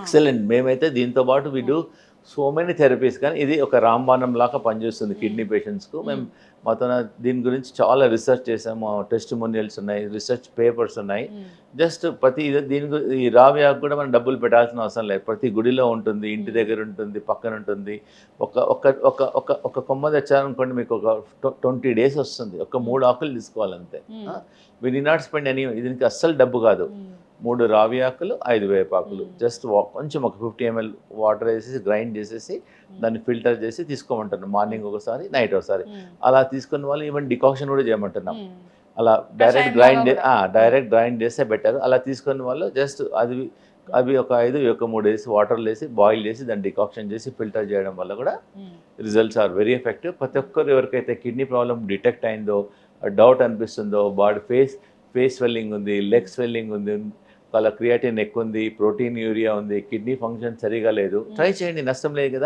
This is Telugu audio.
ఎక్సలెంట్. మేమైతే దీంతో పాటు we do so many therapies, కానీ ఇది ఒక రాంబాణం లాగా పనిచేస్తుంది కిడ్నీ పేషెంట్స్కు. మేము మాతో దీని గురించి చాలా రీసెర్చ్ చేసాము, టెస్టిమోనియల్స్ ఉన్నాయి, రీసెర్చ్ పేపర్స్ ఉన్నాయి. జస్ట్ ప్రతి ఈ రావి ఆకు కూడా మనం డబ్బులు పెట్టాల్సిన అవసరం లేదు. ప్రతి గుడిలో ఉంటుంది, ఇంటి దగ్గర ఉంటుంది, పక్కన ఉంటుంది. ఒక ఒక ఒక ఒక ఒక కొమ్మ తెచ్చారనుకోండి, మీకు ఒక 20 days వస్తుంది. ఒక 3 ఆకులు తీసుకోవాలంతే. వి డి నాట్ స్పెండ్ ఎనీ, దీనికి అస్సలు డబ్బు కాదు. 3 రావి ఆకులు, 5 వేపాకులు, జస్ట్ కొంచెం ఒక 50 ml వాటర్ వేసేసి గ్రైండ్ చేసేసి దాన్ని ఫిల్టర్ చేసి తీసుకోమంటున్నాం. మార్నింగ్ ఒకసారి, నైట్ ఒకసారి. అలా తీసుకున్న వాళ్ళు ఈవెన్ డికాక్షన్ కూడా చేయమంటున్నాం. అలా డైరెక్ట్ గ్రైండ్ చేస్తే బెటర్. అలా తీసుకున్న వాళ్ళు జస్ట్ అవి ఒక 5, ఒక 3 వేసి వాటర్లో వేసి బాయిల్ చేసి దాన్ని డికాక్షన్ చేసి ఫిల్టర్ చేయడం వల్ల కూడా రిజల్ట్స్ ఆర్ వెరీ ఎఫెక్టివ్. ప్రతి ఒక్కరు ఎవరికైతే కిడ్నీ ప్రాబ్లం డిటెక్ట్ అయిందో, డౌట్ అనిపిస్తుందో, బాడీ ఫేస్ స్వెల్లింగ్ ఉంది, లెగ్ స్వెల్లింగ్ ఉంది, వాళ్ళ క్రియాటిన్ ఎక్కువ ఉంది, ప్రోటీన్ యూరియా ఉంది, కిడ్నీ ఫంక్షన్ సరిగా లేదు, ట్రై చేయండి, నష్టం లేదు కదా.